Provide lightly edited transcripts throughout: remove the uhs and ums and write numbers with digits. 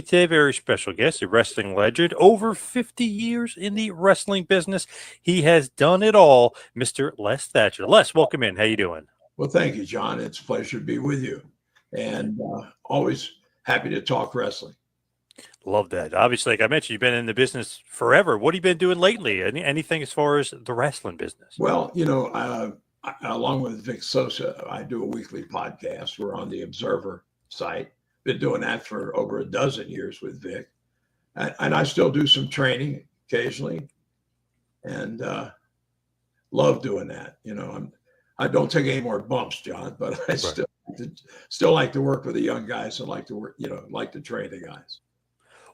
today, very special guest, a wrestling legend, over 50 years in the wrestling business. He has done it all, Mr. Les Thatcher. Les, welcome in. How you doing? Well, thank you, John. It's a pleasure to be with you, and always happy to talk wrestling. Love that. Obviously, like I mentioned, you've been in the business forever. What have you been doing lately? Anything as far as the wrestling business? Well, along with Vic Sosa, I do a weekly podcast. We're on the Observer site. Been doing that for over a dozen years with Vic, and I still do some training occasionally, and love doing that. I don't take any more bumps, John, but I still like to work with the young guys and like to work, like to train the guys.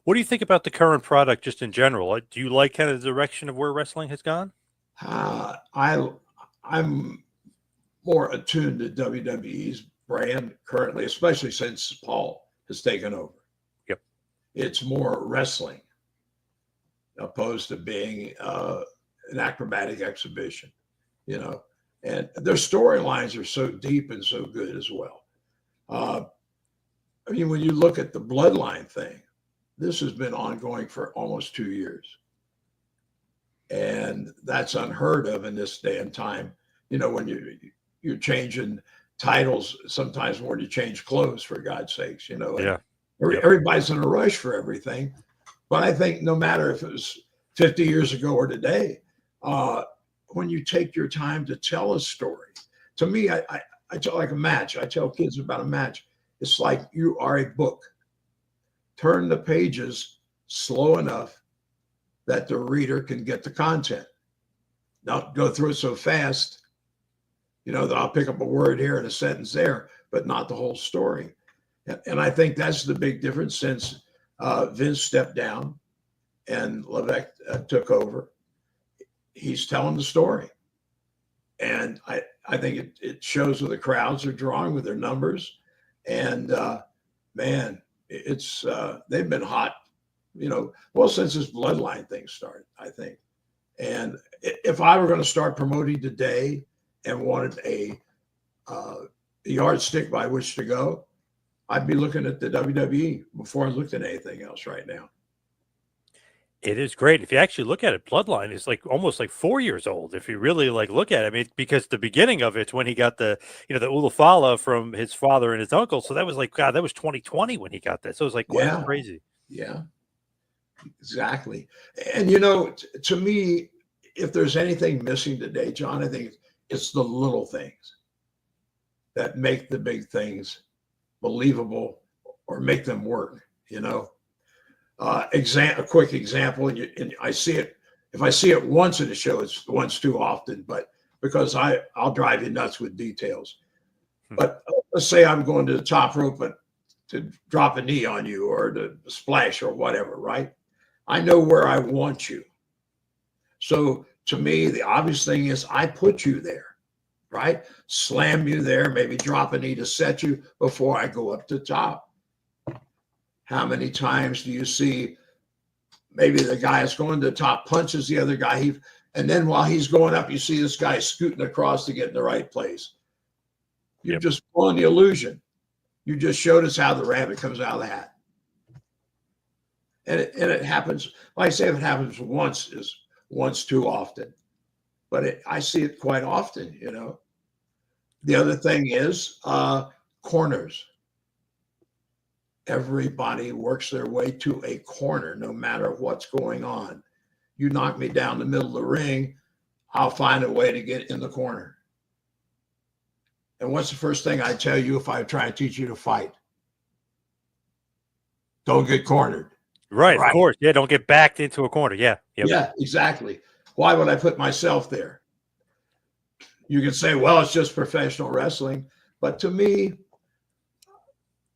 What do you think about the current product just in general? Do you like kind of the direction of where wrestling has gone? I'm more attuned to WWE's brand currently, especially since Paul has taken over. Yep. It's more wrestling opposed to being an acrobatic exhibition, and their storylines are so deep and so good as well. When you look at the bloodline thing, this has been ongoing for almost 2 years. And that's unheard of in this day and time. When you're changing titles, sometimes more to change clothes, for God's sakes, Yeah. Everybody's in a rush for everything. But I think no matter if it was 50 years ago or today, when you take your time to tell a story, to me, I tell like a match. I tell kids about a match. It's like you are a book. Turn the pages slow enough that the reader can get the content. Not go through it so fast, that I'll pick up a word here and a sentence there, but not the whole story. And I think that's the big difference since Vince stepped down and Levesque took over. He's telling the story. And I think it shows what the crowds are drawing with their numbers. And man, it's they've been hot, since this bloodline thing started, I think. And if I were going to start promoting today and wanted a yardstick by which to go, I'd be looking at the WWE before I looked at anything else right now. It is great. If you actually look at it, Bloodline is like almost like 4 years old. If you really look at it, I mean, because the beginning of it's when he got the Ulufala from his father and his uncle. So that was like, God, that was 2020 when he got that. So it was like quite crazy. Yeah, exactly. And to me, if there's anything missing today, John, I think it's the little things that make the big things believable or make them work. A quick example, and I see it. If I see it once in a show, it's once too often, but because I'll drive you nuts with details. But let's say I'm going to the top rope to drop a knee on you or to splash or whatever, right? I know where I want you. So to me, the obvious thing is I put you there, right? Slam you there, maybe drop a knee to set you before I go up to top. How many times do you see maybe the guy that's going to the top punches the other guy, and then while he's going up, you see this guy scooting across to get in the right place? You've just blown the illusion. You just showed us how the rabbit comes out of the hat. And it happens, like I say, if it happens once, is once too often. But I see it quite often, The other thing is corners. Everybody works their way to a corner, no matter what's going on. You knock me down the middle of the ring, I'll find a way to get in the corner. And what's the first thing I tell you if I try and teach you to fight? Don't get cornered. Right, of course. Yeah, don't get backed into a corner. Yeah. Yep. Yeah, exactly. Why would I put myself there? You can say, well, it's just professional wrestling. But to me,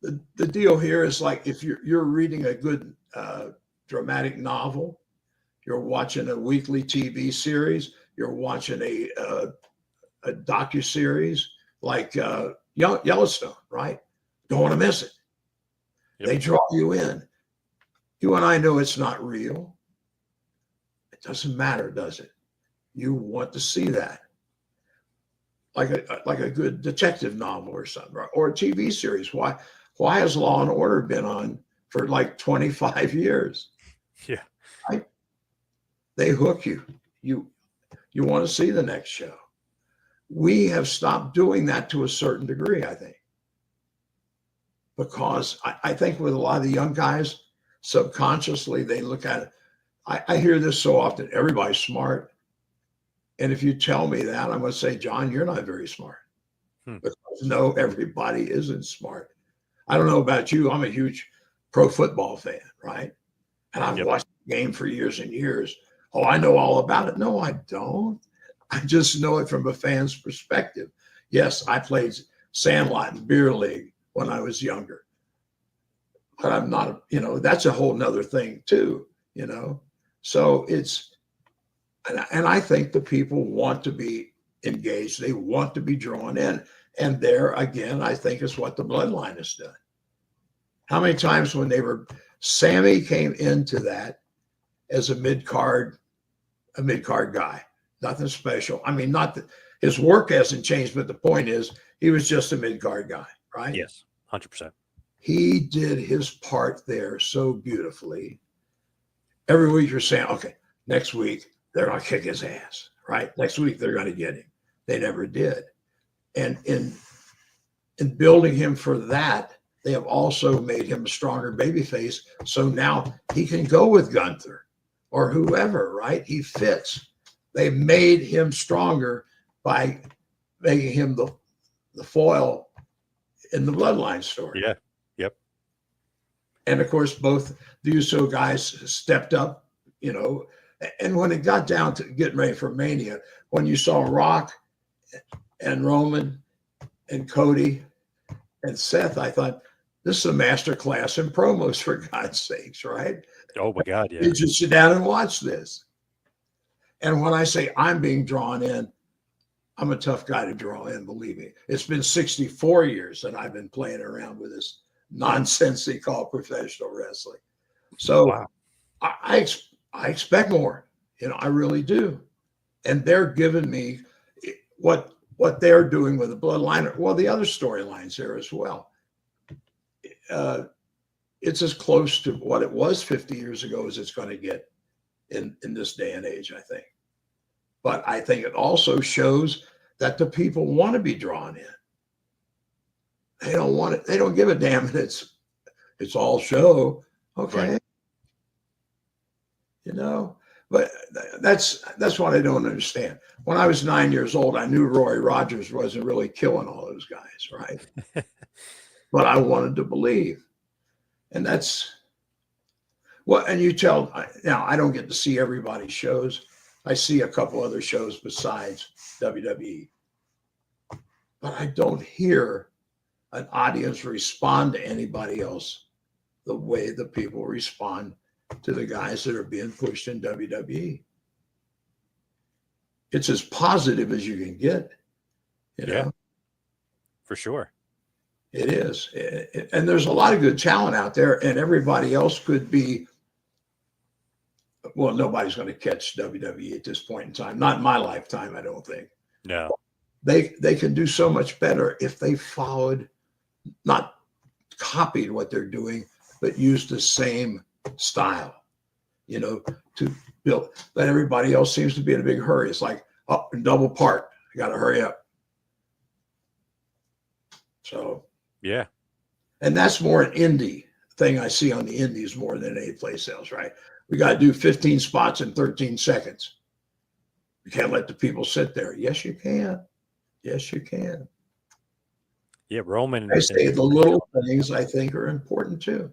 the deal here is like if you're reading a good dramatic novel, you're watching a weekly TV series, you're watching a docuseries like Yellowstone, right? Don't want to miss it. Yep. They draw you in. You and I know it's not real. It doesn't matter, does it? You want to see that. Like a good detective novel or something, or a TV series. Why has Law and Order been on for like 25 years. Yeah. Right? They hook you. You want to see the next show. We have stopped doing that to a certain degree, I think, because I think with a lot of the young guys, subconsciously they look at it. I hear this so often. Everybody's smart. And if you tell me that, I'm going to say, John, you're not very smart. Hmm. Because no, everybody isn't smart. I don't know about you. I'm a huge pro football fan, right? And I've watched the game for years and years. Oh, I know all about it. No, I don't. I just know it from a fan's perspective. Yes, I played Sandlot and Beer League when I was younger. But I'm not, that's a whole nother thing too, So it's, and I think the people want to be engaged. They want to be drawn in. And there again, I think is what the bloodline has done. How many times when Sammy came into that as a mid-card guy, nothing special. I mean, not that his work hasn't changed, but the point is he was just a mid-card guy, right? Yes, 100%. He did his part there so beautifully. Every week you're saying, okay, next week they're going to kick his ass, right? Next week they're going to get him. They never did. And in building him for that, they have also made him a stronger babyface. So now he can go with Gunther or whoever, right? He fits. They made him stronger by making him the foil in the bloodline story. Yeah. Yep. And of course, both the Uso guys stepped up, and when it got down to getting ready for Mania, when you saw Rock and Roman and Cody and Seth, I thought, this is a master class in promos, for God's sakes, right? Oh my God, yeah. You just sit down and watch this. And when I say I'm being drawn in, I'm a tough guy to draw in, believe me. It's been 64 years that I've been playing around with this nonsense they call professional wrestling. So wow. I expect more, I really do. And they're giving me what they're doing with the bloodline. Well, the other storylines there as well. It's as close to what it was 50 years ago as it's going to get in this day and age, I think. But I think it also shows that the people want to be drawn in. They don't want it. They don't give a damn. And it's all show. Okay. Right. But that's what I don't understand. When I was 9 years old, I knew Roy Rogers wasn't really killing all those guys, right? But I wanted to believe. And that's and you tell, now I don't get to see everybody's shows. I see a couple other shows besides WWE. But I don't hear an audience respond to anybody else the way the people respond to the guys that are being pushed in WWE. It's as positive as you can get, Yeah, for sure. It is. And there's a lot of good talent out there, and everybody else could be, well, nobody's going to catch WWE at this point in time. Not in my lifetime, I don't think. No. They can do so much better if they followed, not copied what they're doing, but used the same style, to build. But everybody else seems to be in a big hurry. It's like, double part. I got to hurry up. So, yeah. And that's more an indie thing I see on the indies more than any place else, right? We got to do 15 spots in 13 seconds. You can't let the people sit there. Yes, you can. Yes, you can. Yeah, Roman. I say the little things I think are important too.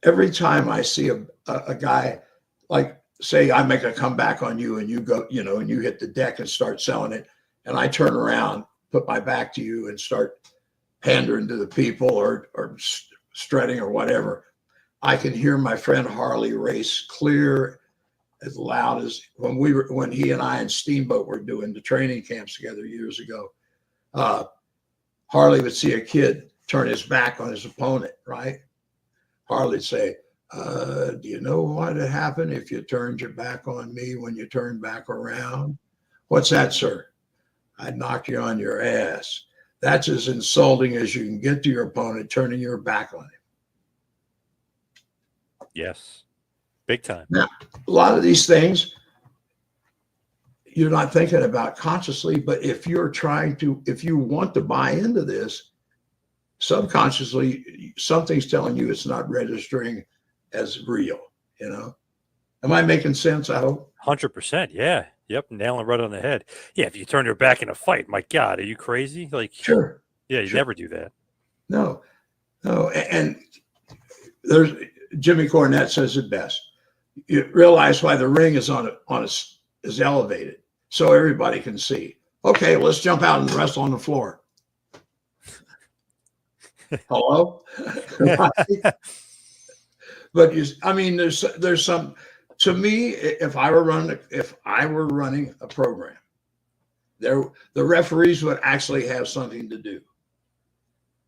Every time I see a guy, like say I make a comeback on you and you go, and you hit the deck and start selling it, and I turn around, put my back to you and start pandering to the people or strutting or whatever, I can hear my friend Harley race clear as loud as when he and I and Steamboat were doing the training camps together years ago. Harley would see a kid turn his back on his opponent, right? Harley'd say, do you know what would happen if you turned your back on me when you turned back around? What's that, sir? I'd knock you on your ass. That's as insulting as you can get to your opponent, turning your back on him. Yes. Big time. Now, a lot of these things you're not thinking about consciously, but if you want to buy into this, subconsciously, something's telling you it's not registering as real, you know? Am I making sense? I hope. 100%. Yeah. Yep. Nailing right on the head. Yeah. If you turn your back in a fight, my God, are you crazy? Like, Sure. yeah, you Sure. never do that. No, no. And there's Jimmy Cornette says it best. You realize why the ring is is elevated so everybody can see. Okay, let's jump out and wrestle on the floor. Hello? But I mean, there's some. To me, if I were running a program, the referees would actually have something to do.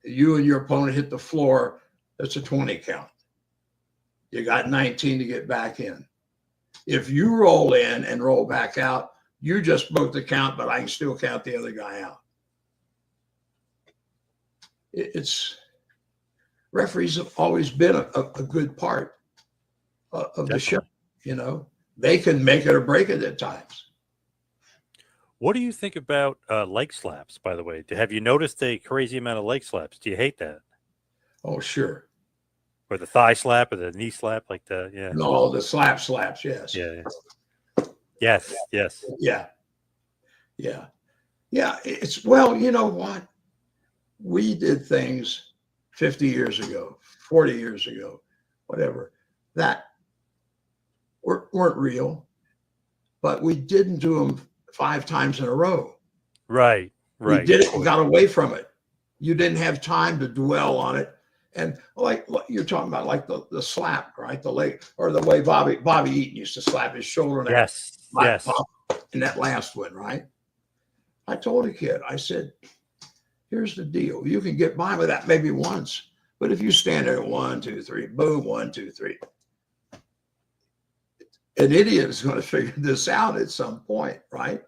You and your opponent hit the floor. That's a 20 count. You got 19 to get back in. If you roll in and roll back out, you just broke the count, but I can still count the other guy out. Referees have always been a good part of the show. You know, they can make it or break it at times. What do you think about leg slaps, by the way? Have you noticed a crazy amount of leg slaps? Do you hate that? Oh, sure. Or the thigh slap or the knee slap, like the, yeah. No, the slaps, yes. Yeah. Yes, yes. Yeah. Yeah. Yeah. Well, you know what? We did things 50 years ago, 40 years ago, whatever, that weren't real, but we didn't do them 5 times in a row. Right. We did it and got away from it. You didn't have time to dwell on it. And like you're talking about, like the slap, right? The leg, or the way Bobby Eaton used to slap his shoulder. Yes. In that last one, right? I told a kid, I said, here's the deal. You can get by with that maybe once, but if you stand there 1, 2, 3, boom, 1, 2, 3, an idiot is going to figure this out at some point, right?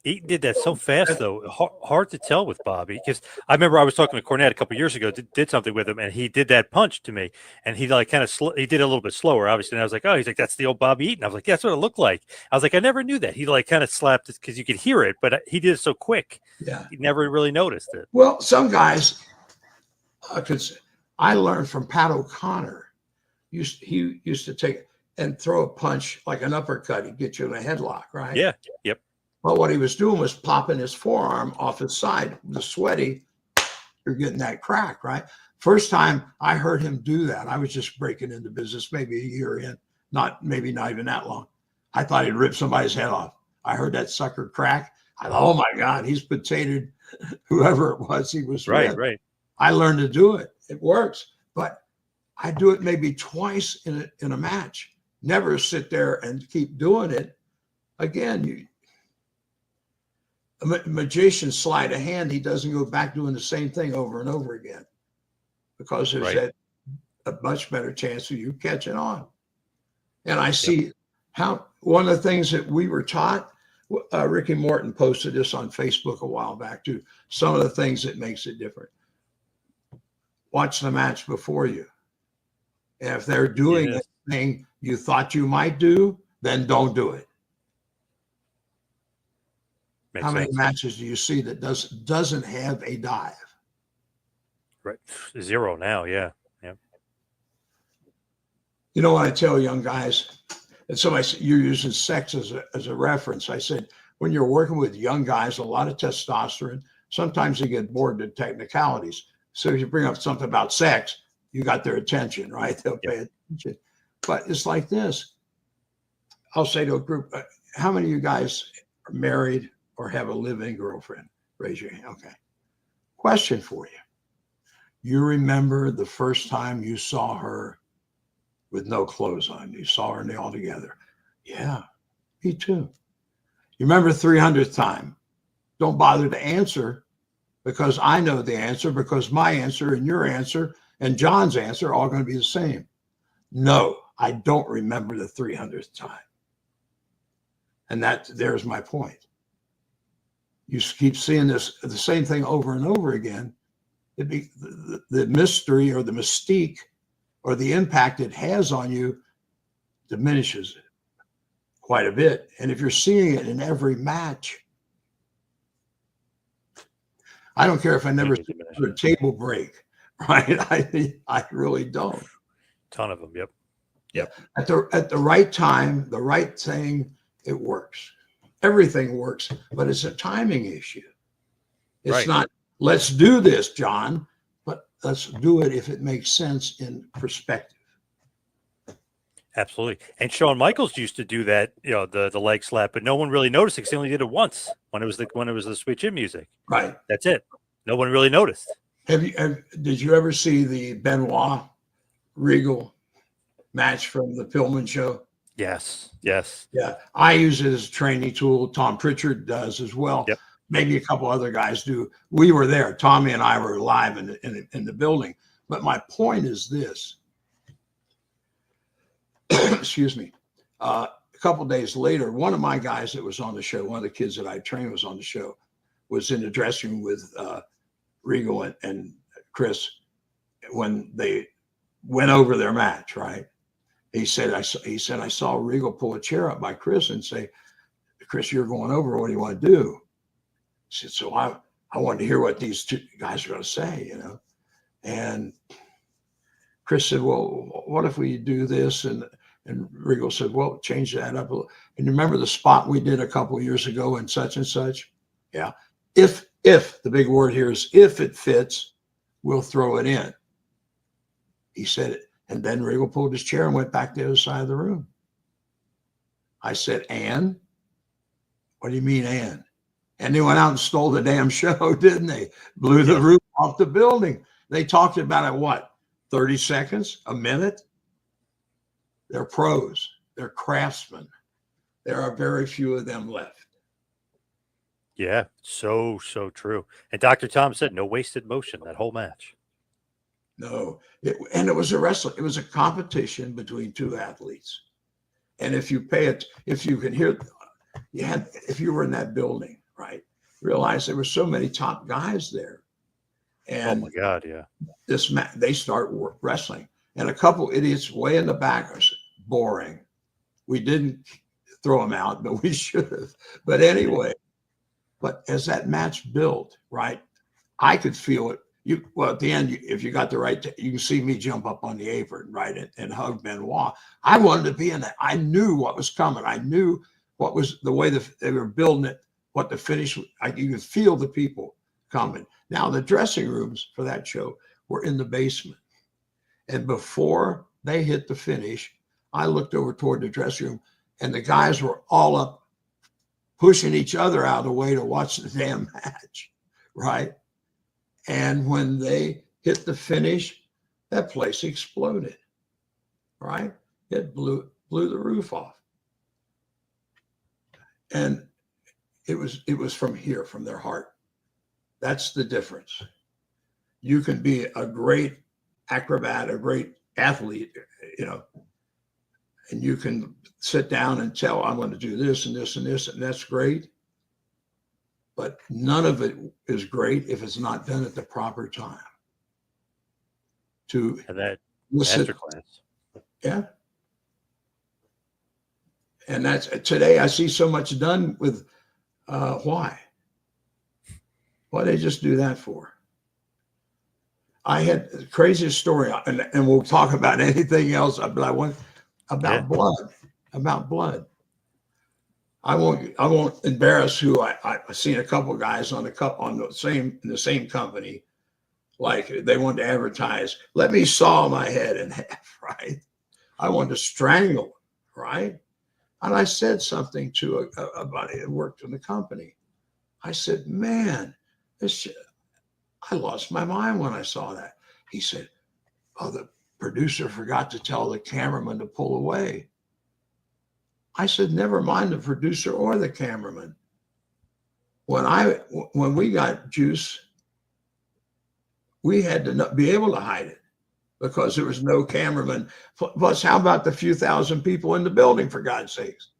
Eaton did that so fast, though. Hard to tell with Bobby, because I remember I was talking to Cornette a couple of years ago, did something with him, and he did that punch to me, and he like kind of he did it a little bit slower, obviously. And I was like, oh, he's like, that's the old Bobby Eaton. I was like, yeah, that's what it looked like. I was like, I never knew that. He like kind of slapped it because you could hear it, but he did it so quick. Yeah, he never really noticed it. Well, some guys, because I learned from Pat O'Connor, he used to take and throw a punch like an uppercut. He'd get you in a headlock, right? Yeah. Yep. Well, what he was doing was popping his forearm off his side. The sweaty, you're getting that crack, right? First time I heard him do that, I was just breaking into business, maybe a year in, maybe not even that long. I thought he'd rip somebody's head off. I heard that sucker crack. I thought, oh my God, he's potatoed whoever it was he was with. Right. I learned to do it. It works, but I do it maybe twice in a match. Never sit there and keep doing it. Again, a magician sleight of hand, he doesn't go back doing the same thing over and over again, because there's a much better chance of you catching on. And I see how one of the things that we were taught, Ricky Morton posted this on Facebook a while back too, some of the things that makes it different. Watch the match before you. And if they're doing the thing you thought you might do, then don't do it. How many matches do you see that doesn't have a dive? Right. 0 now. Yeah. You know what I tell young guys? And somebody said, you're using sex as a reference. I said, when you're working with young guys, a lot of testosterone, sometimes they get bored to technicalities. So if you bring up something about sex, you got their attention, right? They'll pay attention. But it's like this. I'll say to a group, how many of you guys are married or have a live-in girlfriend? Raise your hand. Okay. Question for you. You remember the first time you saw her with no clothes on? You saw her all together. Yeah, me too. You remember 300th time? Don't bother to answer, because I know the answer, because my answer and your answer and John's answer are all going to be the same. No, I don't remember the 300th time. And there's my point. you keep seeing the same thing over and over again. The mystery or the mystique or the impact it has on you diminishes quite a bit. And if you're seeing it in every match, I don't care if I never see a table break, right? I really don't. Ton of them. Yep. Yep. At the right time, the right thing, it works. Everything works, but it's a timing issue. It's not, let's do this, John, but let's do it if it makes sense in perspective. Absolutely. And Shawn Michaels used to do that, the leg slap, but no one really noticed it because he only did it once when it was the switch in music. Right. That's it. No one really noticed. Did you ever see the Benoit Regal match from the Pillman show? Yes. Yes. Yeah. I use it as a training tool. Tom Pritchard does as well. Yep. Maybe a couple other guys do. We were there. Tommy and I were live in the building. But my point is this. Excuse me. A couple days later, one of my guys that was on the show, one of the kids that I trained was on the show, was in the dressing room with Regal and Chris when they went over their match, right? He said, I saw Regal pull a chair up by Chris and say, Chris, you're going over. What do you want to do? He said, so I wanted to hear what these two guys are going to say, And Chris said, well, what if we do this? And Regal said, well, change that up a little. And you remember the spot we did a couple of years ago and such? Yeah. If the big word here is if it fits, we'll throw it in. He said it. And then Regal pulled his chair and went back to the other side of the room. I said, and? What do you mean, and? And they went out and stole the damn show, didn't they? Blew the roof off the building. They talked about it, what, 30 seconds, a minute? They're pros. They're craftsmen. There are very few of them left. Yeah, so true. And Dr. Tom said no wasted motion that whole match. No, and it was a wrestling. It was a competition between two athletes. And if you pay it, if you can hear, if you were in that building, right, realize there were so many top guys there. And oh my God, yeah. They start wrestling, and a couple idiots way in the back are boring. We didn't throw them out, but we should have. But anyway, but as that match built, right, I could feel it. At the end, if you got the right, you can see me jump up on the apron, right, and hug Benoit. I wanted to be in that. I knew what was coming. I knew what was the way they were building it, what the finish. You could feel the people coming. Now, the dressing rooms for that show were in the basement. And before they hit the finish, I looked over toward the dressing room, and the guys were all up pushing each other out of the way to watch the damn match, right? And when they hit the finish, that place exploded, right? It blew the roof off. And it was from here, from their heart. That's the difference. You can be a great acrobat, a great athlete, and you can sit down and tell, I'm going to do this and this and this, and that's great. But none of it is great if it's not done at the proper time. And that masterclass. Yeah. And that's today I see so much done with why? Why they just do that for? I had the craziest story, and we'll talk about anything else, but I want about blood. I won't embarrass who I've seen a couple of guys in the same company, like they wanted to advertise. Let me saw my head in half, right? I wanted to strangle him, right? And I said something to a buddy that worked in the company. I said, man, I lost my mind when I saw that. He said, oh, the producer forgot to tell the cameraman to pull away. I said, never mind the producer or the cameraman. When we got juice, we had to be able to hide it because there was no cameraman. Plus, how about the few thousand people in the building, for God's sakes?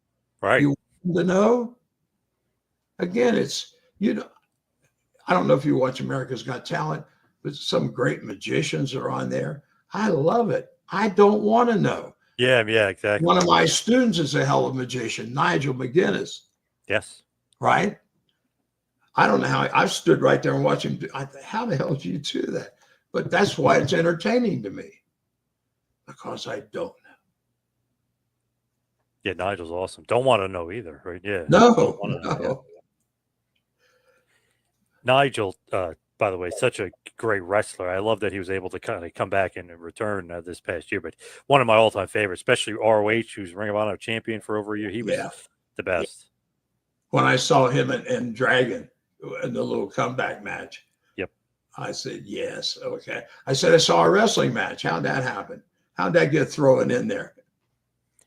Right. You want to know? Again, it's You know, I don't know if you watch America's Got Talent, but some great magicians are on there. I love it. I don't want to know. Yeah, yeah, One exactly. of my students is a hell of a magician, Nigel McGuinness, Yes. right? I don't know how I've stood right there and watched him. How the hell do you do that? But that's why it's entertaining to me, because I don't Yeah, Nigel's awesome. Don't want to know either, right? Yeah. Don't know. want to know. Yeah. No. Nigel, by the way, such a great wrestler. I love that he was able to kind of come back and return this past year. But one of my all-time favorites, especially ROH, who's Ring of Honor champion for over a year. He was Yeah. the best. When I saw him and Dragon in the little comeback match, Yep. I said, yes, okay. I said, I saw a wrestling match. How'd that happen? How'd that get thrown in there?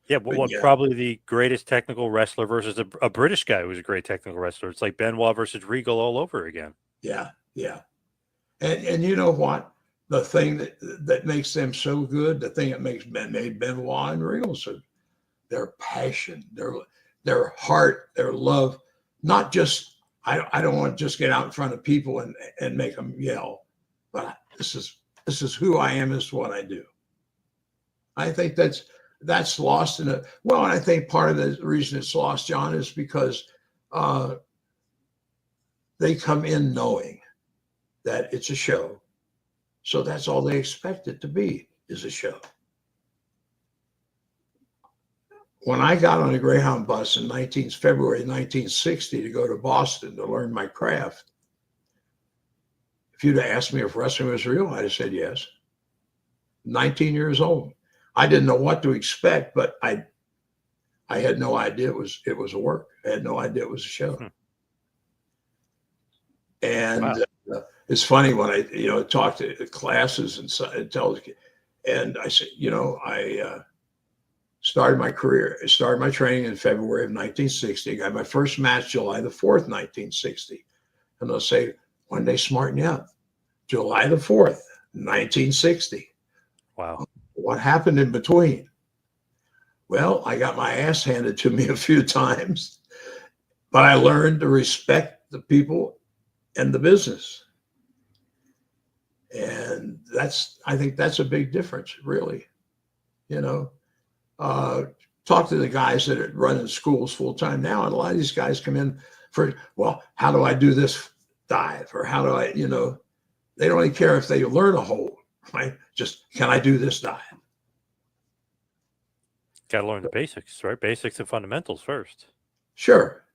Yeah, But what yeah, probably the greatest technical wrestler versus a British guy who's a great technical wrestler. It's like Benoit versus Regal all over again. yeah, yeah. And you know what? The thing that makes them so good, the thing that made Benoit and Regal so, their passion, their heart, their love, not just I don't want to just get out in front of people and make them yell, but this is who I am, this is what I do. I think that's lost in it. Well, and I think part of the reason it's lost, John, is because they come in knowing that it's a show. So that's all they expect it to be, is a show. When I got on a Greyhound bus in February 1960 to go to Boston to learn my craft, if you'd have asked me if wrestling was real, I'd have said yes. 19 years old. I didn't know what to expect, but I had no idea it was a work. I had no idea it was a show. And Wow. It's funny when I talk to classes and tell, and I say, I started my training in February of 1960. Got my first match July the 4th, 1960. And they'll say, when they smarten you up? July the 4th, 1960. Wow. What happened in between? Well, I got my ass handed to me a few times, but I learned to respect the people and the business. And I think that's a big difference, really. Talk to the guys that are running schools full time now, and a lot of these guys come in for, well, how do I do this dive, or how do I, they don't even care if they learn a hold, right? Just, can I do this dive? Got to learn the basics, right? Basics and fundamentals first. Sure.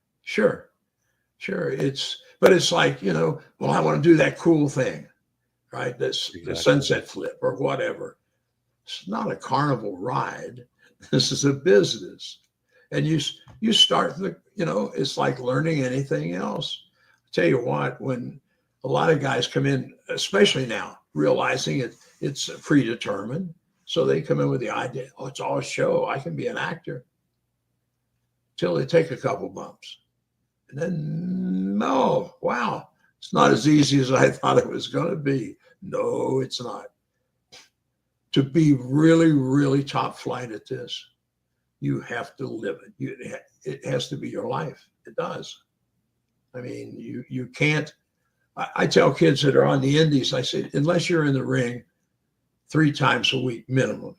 But it's like, well, I want to do that cool thing, right? The sunset flip or whatever. It's not a carnival ride. This is a business. And you start it's like learning anything else. I tell you what, when a lot of guys come in, especially now, realizing it's predetermined, so they come in with the idea, oh, it's all a show, I can be an actor, till they take a couple bumps. And then, no, wow, it's not as easy as I thought it was going to be. No, it's not. To be really, really top flight at this, you have to live it. It has to be your life. It does. I mean, you can't. I tell kids that are on the indies, I say, unless you're in the ring 3 times a week minimum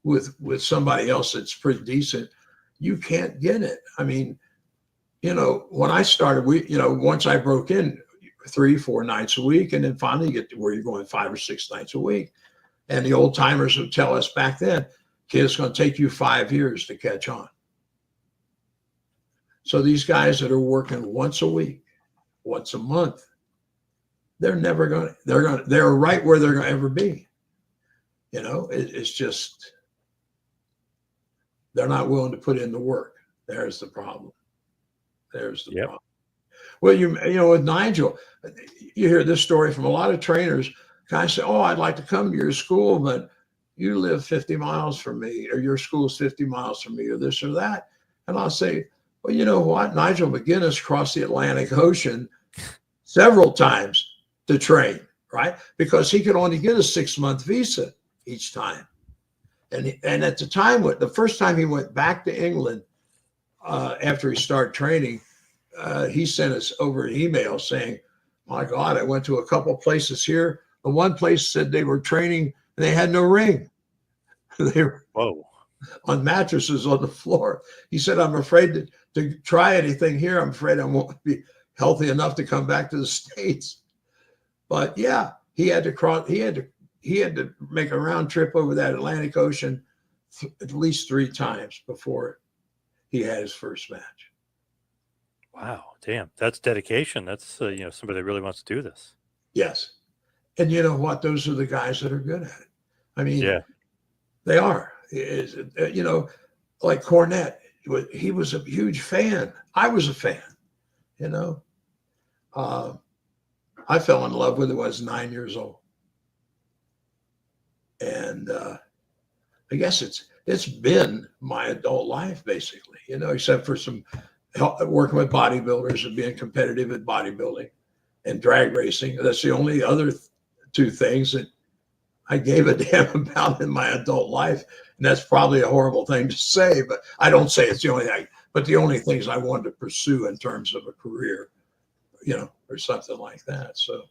with somebody else that's pretty decent, you can't get it. I mean, when I started, once I broke in 3-4 nights a week, and then finally you get to where you're going 5 or 6 nights a week. And the old timers would tell us back then, kid, it's going to take you 5 years to catch on. So these guys that are working once a week, once a month, they're right where they're going to ever be. It's just, they're not willing to put in the work. There's the problem. Problem. Well, with Nigel, you hear this story from a lot of trainers. Guys say, oh, I'd like to come to your school, but you live 50 miles from me, or your school's 50 miles from me, or this or that. And I'll say, well, you know what? Nigel McGuinness crossed the Atlantic Ocean several times to train, right? Because he could only get a 6-month visa each time. And at the time, the first time he went back to England after he started training, he sent us over an email saying, "My God, I went to a couple places here. The one place said they were training and they had no ring. They were Whoa. on mattresses on the floor." He said, "I'm afraid to try anything here. I'm afraid I won't be healthy enough to come back to the States." But yeah, he had to cross. He had to make a round trip over that Atlantic Ocean at least 3 times before he had his first match. Wow. Damn. That's dedication. That's, somebody that really wants to do this. Yes. And you know what? Those are the guys that are good at it. I mean, Yeah. they are. Like Cornette, he was a huge fan. I was a fan, you know. I fell in love with it when I was 9 years old. And I guess it's been my adult life, basically, except for some working with bodybuilders and being competitive at bodybuilding and drag racing. That's the only other 2 things that I gave a damn about in my adult life. And that's probably a horrible thing to say, but I don't say it's the only thing, but the only things I wanted to pursue in terms of a career, or something like that. So,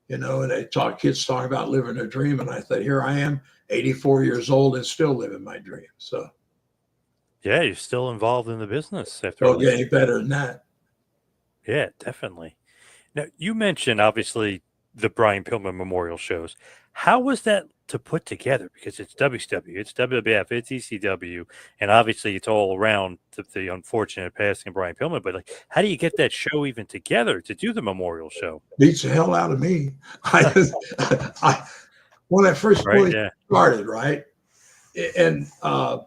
and kids talk about living a dream. And I thought, here I am, 84 years old and still living my dream. So Yeah. You're still involved in the business after all don't get these any years. better than that. Yeah, definitely. Now, you mentioned obviously the Brian Pillman memorial shows. How was that to put together? Because it's WCW, it's WWF, it's ECW, and obviously it's all around the unfortunate passing of Brian Pillman. But like, how do you get that show even together to do the memorial show? Beats the hell out of me. I when I first Right? really Yeah. started, right? And I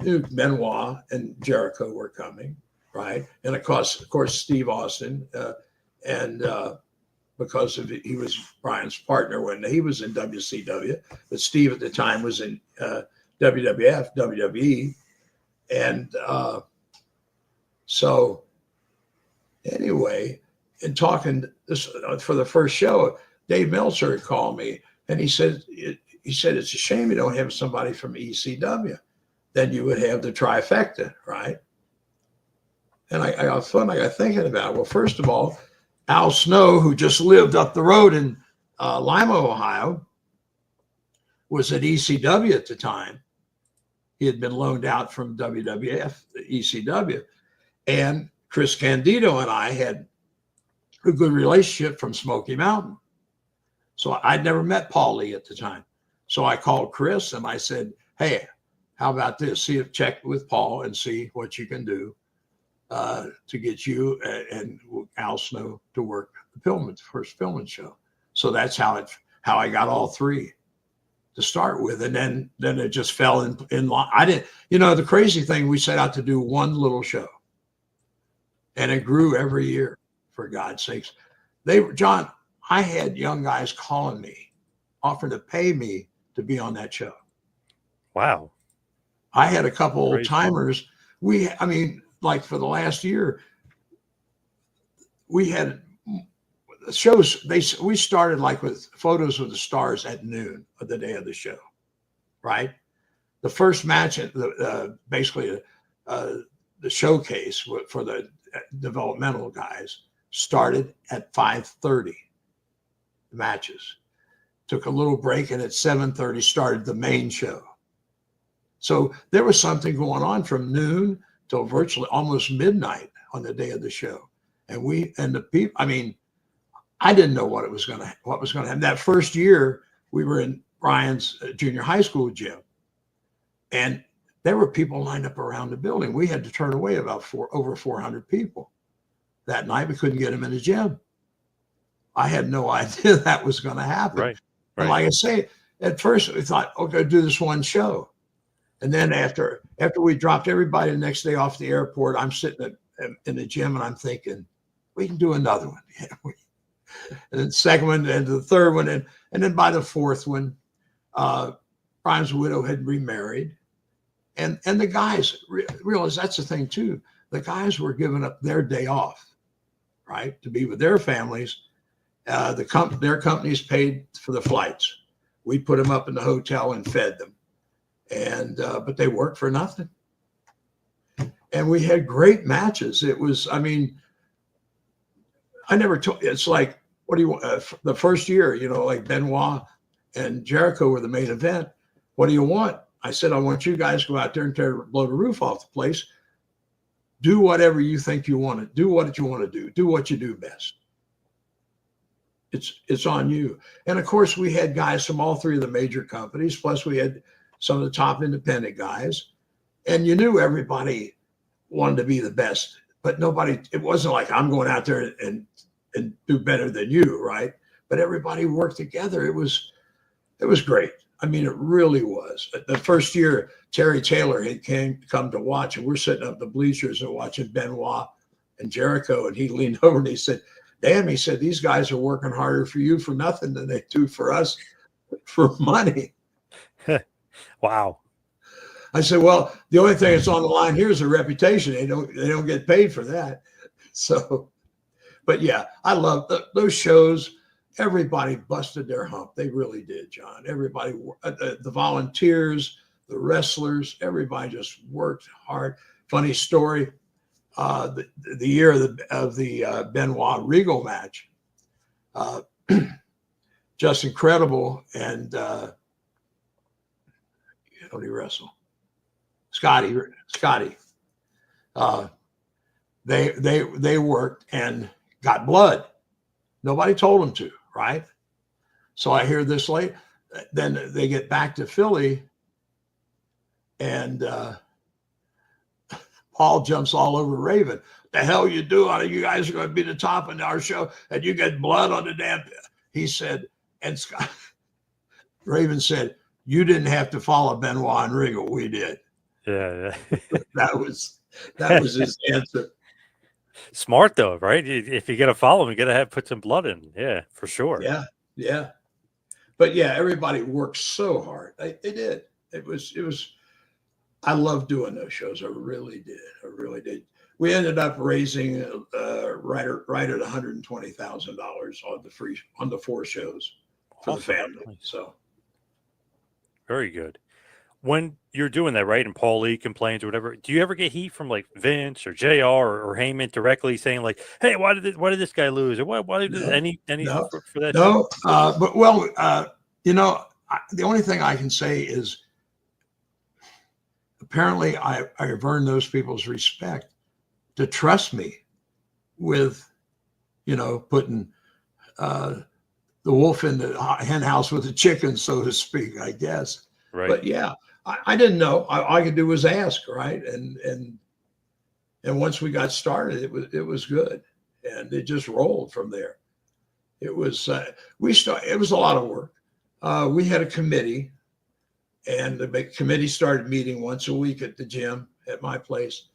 knew Benoit and Jericho were coming, right? And of course, Steve Austin, and because he was Brian's partner when he was in WCW, but Steve at the time was in WWF, WWE, and so anyway, in talking this for the first show, Dave Meltzer had called me, and he said it's a shame you don't have somebody from ECW. Then you would have the trifecta, right? And I got thinking about it. Well, first of all, Al Snow, who just lived up the road in Lima, Ohio, was at ECW at the time. He had been loaned out from WWF, ECW. And Chris Candido and I had a good relationship from Smoky Mountain. So I'd never met Paul Lee at the time. So I called Chris and I said, "Hey, how about this? Check with Paul and see what you can do to get you and Al Snow to work the first Pillman show." So that's how I got all 3 to start with, and then it just fell in line. I didn't, the crazy thing, we set out to do one little show, and it grew every year. For God's sakes, John, I had young guys calling me, offering to pay me to be on that show. Wow. I had a couple old Crazy. timers. Like for the last year, we had shows. We started like with photos of the stars at noon of the day of the show, right? The first match, basically the showcase for the developmental guys started at 5:30. The matches took a little break, and at 7:30 started the main show. So there was something going on from noon till virtually almost midnight on the day of the show. And the people, I didn't know what was going to happen. That first year, we were in Brian's junior high school gym, and there were people lined up around the building. We had to turn away about over 400 people that night. We couldn't get them in the gym. I had no idea that was going to happen. Right. And like I say, at first we thought, okay, do this one show. And then after we dropped everybody the next day off the airport, I'm sitting in the gym and I'm thinking, we can do another one. And then the second one, and the third one, and then by the fourth one, Brian's widow had remarried, and the guys realized that's the thing too. The guys were giving up their day off, right, to be with their families. Their companies paid for the flights. We put them up in the hotel and fed them. And but they worked for nothing. and we had great matches. It was, I mean, I never told. It's like, what do you want? The first year, you know, like Benoit and Jericho were the main event. What do you want? I said, I want you guys to go out there and blow the roof off the place. Do whatever you think you want to do. What you want to do. Do what you do best. It's on you. And of course, we had guys from all three of the major companies. Plus, we had some of the top independent guys, and you knew everybody wanted to be the best. But nobody. It wasn't like I'm going out there and do better than you, right? But everybody worked together. It was great. I mean, it really was. The first year, Terry Taylor had come to watch, and we're sitting up the bleachers and watching Benoit and Jericho, and he leaned over and he said, "Dan," he said, "these guys are working harder for you for nothing than they do for us for money." Wow. I said, "Well, the only thing that's on the line here is their reputation. They don't get paid for that." So, but yeah, I love those shows. Everybody busted their hump. They really did, John. Everybody, the volunteers, the wrestlers, everybody just worked hard. Funny story, the year of the Benoit Regal match, just incredible. And how did he wrestle? Scotty. They worked and got blood. Nobody told them to, right? So I hear this late. Then they get back to Philly, and Paul jumps all over Raven. The hell you do? You guys are going to be the top in our show, and you get blood on the damn. He said, and Scott, Raven said, "You didn't have to follow Benoit and Regal. We did." Yeah. that was his answer. Smart though, right? If you're gonna follow him, you gotta put some blood in. Yeah, for sure. Yeah. But yeah, everybody worked so hard. They did. It was. I love doing those shows. I really did. We ended up raising right at $120,000 on the 4 shows for the family. Nice. So very good. When you're doing that, right, and Paulie complains or whatever, do you ever get heat from like Vince or JR or Heyman directly saying like, "Hey, why did this guy lose?" Or why did any no, for that? No, but well, you know, the only thing I can say is apparently I've earned those people's respect to trust me with, you know, putting the wolf in the hen house with the chickens, so to speak, I guess. Right. But yeah, I didn't know. All I could do was ask, right? And once we got started, it was good, and it just rolled from there. It was it was a lot of work. We had a committee, and the committee started meeting once a week at the gym at my place,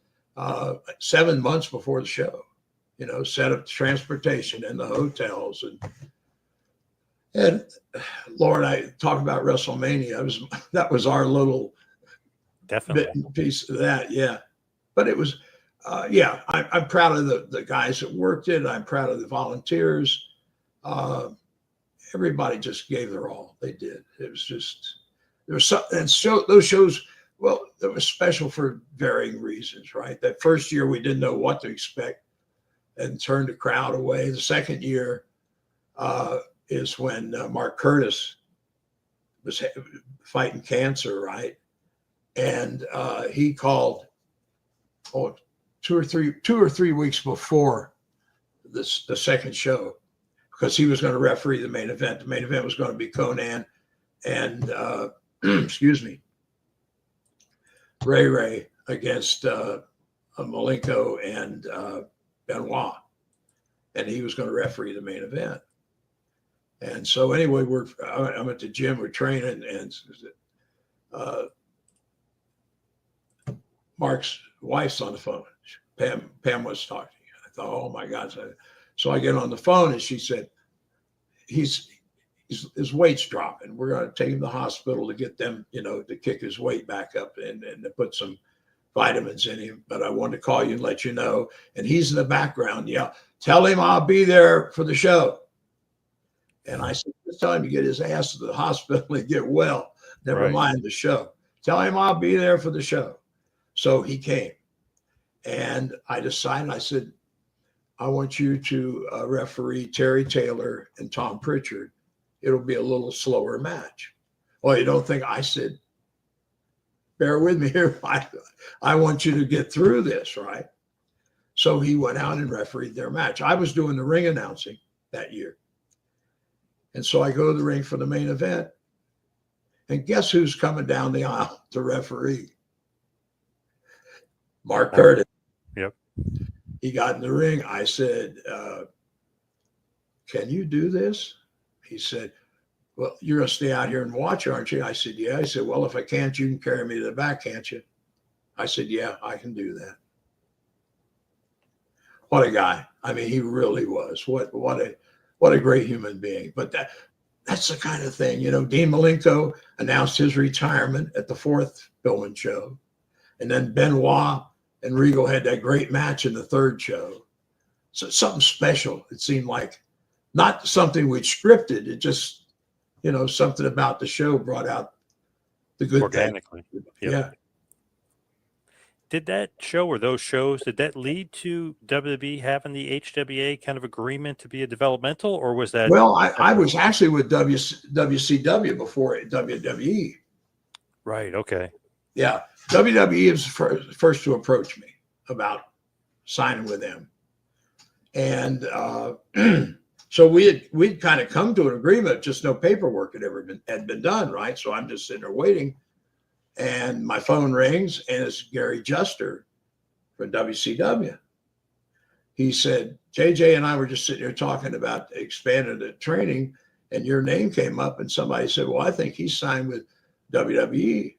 7 months before the show. You know, set up transportation and the hotels and Lord, I talk about WrestleMania. That was our little definitely piece of that, yeah. But it was, yeah. I'm proud of the guys that worked it. I'm proud of the volunteers. Everybody just gave their all. They did. It was just there was some, and so those shows. Well, that was special for varying reasons, right? That first year we didn't know what to expect and turned the crowd away. The second year is when Mark Curtis was fighting cancer, right? And he called 2 or 3 weeks before the second show because he was going to referee the main event. The main event was going to be Conan and excuse me, Ray against Malenko and Benoit, and he was going to referee the main event. And so anyway, I'm at the gym, we're training, and Mark's wife's on the phone. Pam was talking. I thought, oh my God. So I get on the phone and she said, his his weight's dropping. We're going to take him to the hospital to get them, to kick his weight back up and to put some vitamins in him. But I wanted to call you and let you know. And he's in the background. Yeah. Tell him I'll be there for the show. And I said, just tell him to get his ass to the hospital and get well. Never mind the show. Tell him I'll be there for the show. So he came. And I decided, I said, I want you to referee Terry Taylor and Tom Pritchard. It'll be a little slower match. Well, you don't think? I said, bear with me here. I want you to get through this, right? So he went out and refereed their match. I was doing the ring announcing that year. And so I go to the ring for the main event. And guess who's coming down the aisle to referee? Mark Curtis. Yep. He got in the ring. I said, can you do this? He said, well, you're going to stay out here and watch, aren't you? I said, yeah. He said, well, if I can't, you can carry me to the back, can't you? I said, yeah, I can do that. What a guy. I mean, he really was. What a great human being. But that's the kind of thing, you know. Dean Malenko announced his retirement at the 4th Pillman show. And then Benoit and Regal had that great match in the 3rd show. So something special. It seemed like not something we'd scripted. It just, you know, something about the show brought out the good organically. Yep. Yeah. Did that show or those shows, did that lead to WWE having the HWA kind of agreement to be a developmental, or was that? Well, I was actually with WCW before WWE. Right. Okay. Yeah. WWE was first to approach me about signing with them. And so we'd kind of come to an agreement, just no paperwork had been done, right? So I'm just sitting there waiting. And my phone rings, and it's Gary Juster from WCW. He said, JJ and I were just sitting here talking about expanding the training, and your name came up, and somebody said, well, I think he's signed with WWE.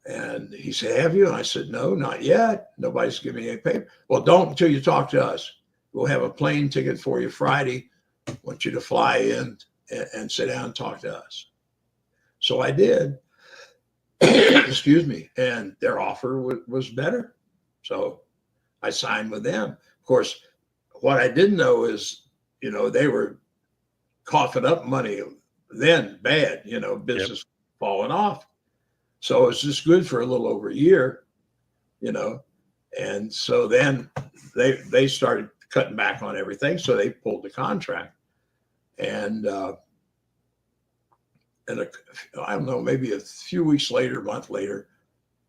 And he said, have you? And I said, no, not yet. Nobody's giving me any paper. Well, don't until you talk to us. We'll have a plane ticket for you Friday. I want you to fly in and sit down and talk to us. So I did. Excuse me. And their offer was better. So I signed with them. Of course, what I didn't know is, you know, they were coughing up money then bad, you know, business falling off. So it was just good for a little over a year, you know. And so then they started cutting back on everything. So they pulled the contract. And I don't know, maybe a few weeks later, a month later,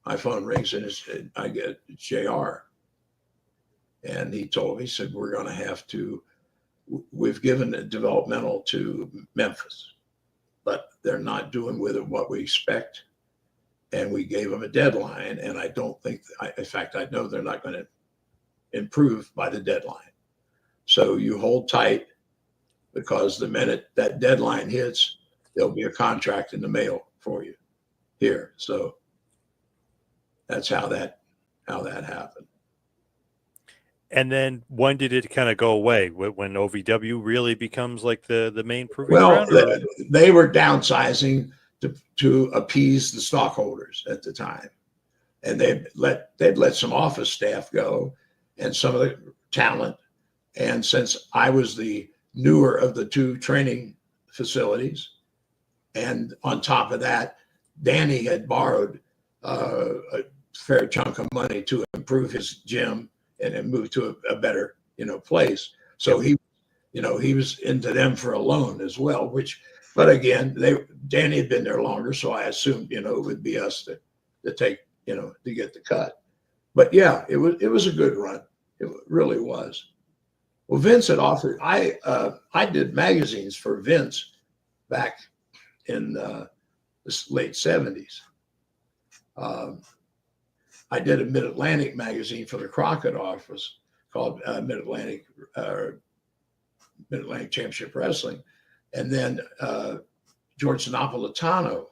my phone rings and I get JR. And he told me, he said, we're going to have to, we've given a developmental to Memphis, but they're not doing with it what we expect. And we gave them a deadline. And I don't think, in fact, I know they're not going to improve by the deadline. So you hold tight, because the minute that deadline hits, there'll be a contract in the mail for you here. So that's how that happened. And then when did it kind of go away? When OVW really becomes like the main proving Well, ground? they were downsizing to appease the stockholders at the time, and they'd let some office staff go and some of the talent. And since I was the newer of the 2 training facilities, and on top of that, Danny had borrowed a fair chunk of money to improve his gym and then move to a better, you know, place. So he was into them for a loan as well, but again, Danny had been there longer. So I assumed, you know, it would be us to take, you know, to get the cut. But yeah, it was a good run. It really was. Well, Vince had offered, I did magazines for Vince back in the late 70s. I did a Mid-Atlantic magazine for the Crockett office called Mid-Atlantic Championship Wrestling. And then George Napolitano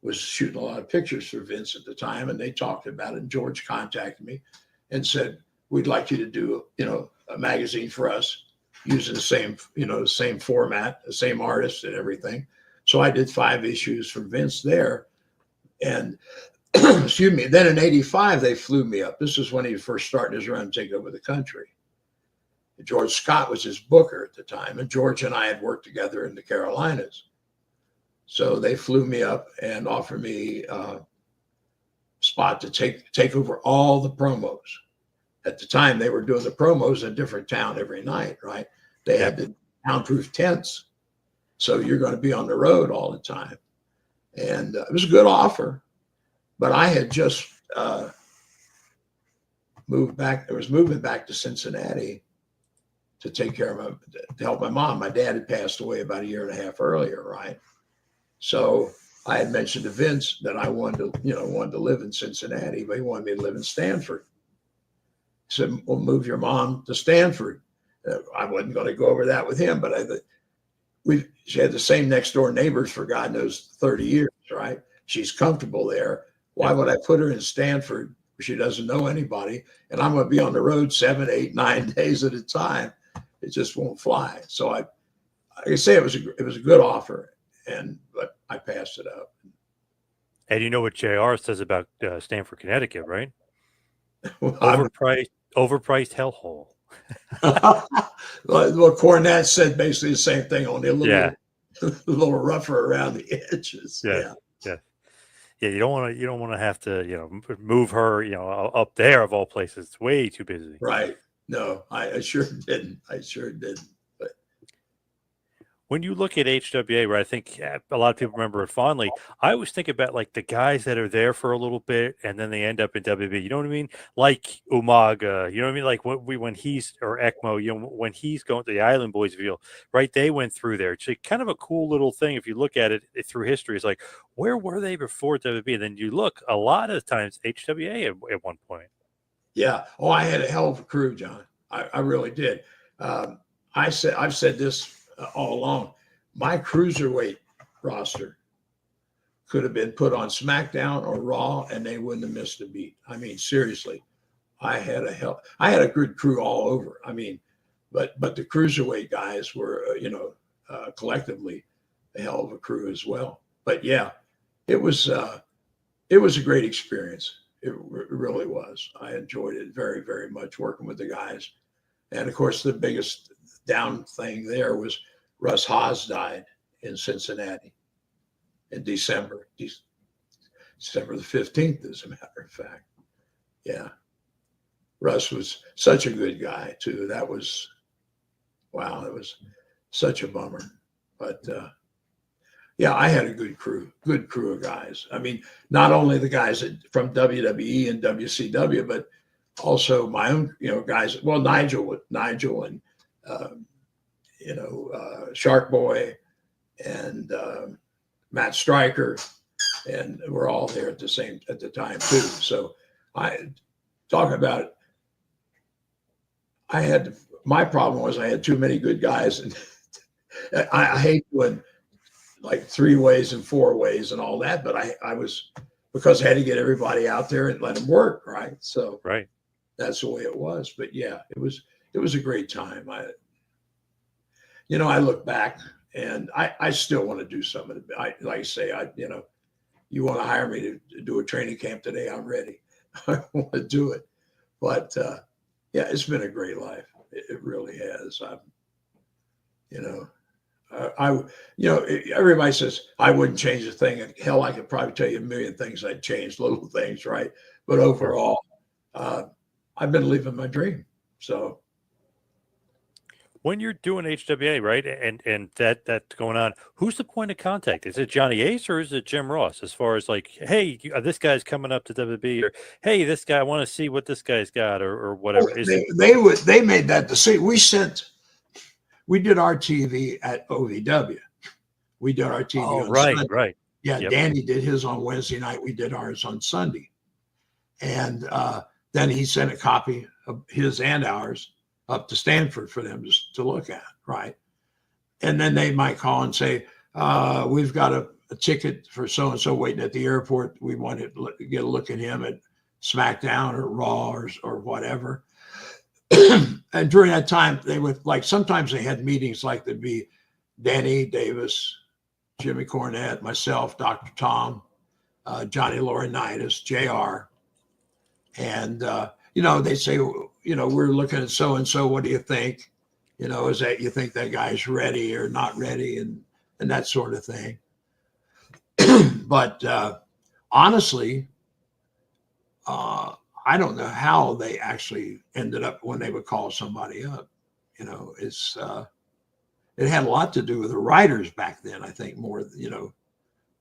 was shooting a lot of pictures for Vince at the time, and they talked about it. And George contacted me and said, we'd like you to do, you know, a magazine for us using the same format, the same artist and everything. So I did 5 issues for Vince there. And excuse me, then in 85, they flew me up. This is when he was first starting his run to take over the country. George Scott was his booker at the time, and George and I had worked together in the Carolinas. So they flew me up and offered me spot to take over all the promos. At the time, they were doing the promos in a different town every night, right? They had the soundproof tents, so you're going to be on the road all the time. And it was a good offer, but I had just moved back. I was moving back to Cincinnati to take care of to help my mom. My dad had passed away about a year and a half earlier, right? So I had mentioned to Vince that I wanted to live in Cincinnati, but he wanted me to live in Stanford. He said, "We'll move your mom to Stanford." I wasn't going to go over that with him, but she had the same next door neighbors for God knows 30 years, right? She's comfortable there. Why would I put her in Stanford where she doesn't know anybody? And I'm going to be on the road 7, 8, 9 days at a time. It just won't fly. So I say it was a good offer, but I passed it up. And you know what JR says about Stamford, Connecticut, right? Well, Overpriced hellhole. well, Cornette said basically the same thing, only a little rougher around the edges. Yeah. You don't want to have to move her up there of all places. It's way too busy. Right. No, I sure didn't. But when you look at HWA, right, I think a lot of people remember it fondly. I always think about like the guys that are there for a little bit and then they end up in WB. You know what I mean? Like Umaga. You know what I mean? Like when he's or ECMO. When he's going to the Island Boys deal, right? They went through there. It's kind of a cool little thing if you look at it through history. It's like, where were they before WB? And then you look a lot of times HWA at one point. Yeah. Oh, I had a hell of a crew, John. I really did. I've said this all along. My cruiserweight roster could have been put on SmackDown or Raw, and they wouldn't have missed a beat. I mean, seriously, I had a good crew all over. I mean, but the cruiserweight guys were, collectively a hell of a crew as well. But yeah, it was a great experience. It really was. I enjoyed it very, very much working with the guys. And of course, the biggest down thing there was Russ Haas died in Cincinnati in December the 15th, as a matter of fact. Yeah. Russ was such a good guy too. That was such a bummer. But yeah, I had a good crew of guys. I mean, not only the guys from WWE and WCW, but also my own, guys. Well, Nigel and Shark Boy and Matt Stryker, and we're all there at the time too. So I talk about. My problem was I had too many good guys, and I hate doing like 3 ways and 4 ways and all that, but I was, because I had to get everybody out there and let them work, right? So right, that's the way it was. But yeah, it was a great time. I look back and I still want to do some of it. Like I say, you want to hire me to do a training camp today, I'm ready. I want to do it. But yeah, it's been a great life. It really has. Everybody says I wouldn't change a thing. Hell, I could probably tell you a million things I'd change, little things, right? But overall, I've been living my dream. So when you're doing HWA, right, and that's going on, who's the point of contact? Is it Johnny Ace or is it Jim Ross? As far as like, hey, this guy's coming up to WB, or hey, this guy, I want to see what this guy's got, or whatever. They made that decision. We did our TV at OVW. We did our TV on Sunday. Right. Yeah, yep. Danny did his on Wednesday night. We did ours on Sunday. And then he sent a copy of his and ours up to Stanford for them to look at, right? And then they might call and say, we've got a ticket for so-and-so waiting at the airport. We want to get a look at him at SmackDown or Raw or whatever. And during that time, they would, like, sometimes they had meetings, like there'd be Danny Davis, Jimmy Cornette, myself, Dr. Tom, Johnny Laurinaitis, JR. And, they say, we're looking at so-and-so, what do you think? Is that, you think that guy's ready or not ready, and that sort of thing. But honestly, I don't know how they actually ended up when they would call somebody up. It had a lot to do with the writers back then. I think more,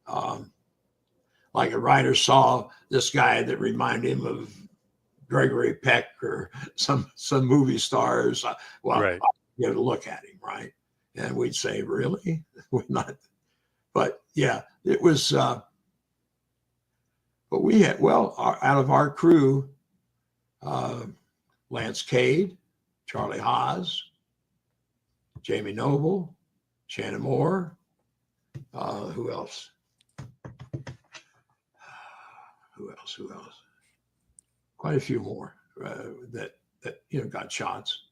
um, like a writer saw this guy that reminded him of Gregory Peck or some movie stars. Well, Right. you have to look at him, right? And we'd say, really? We're not. But yeah, it was. But we had, out of our crew, uh, Lance Cade, Charlie Haas, Jamie Noble, Shannon Moore. Who else? Who else? Who else? Quite a few more that got shots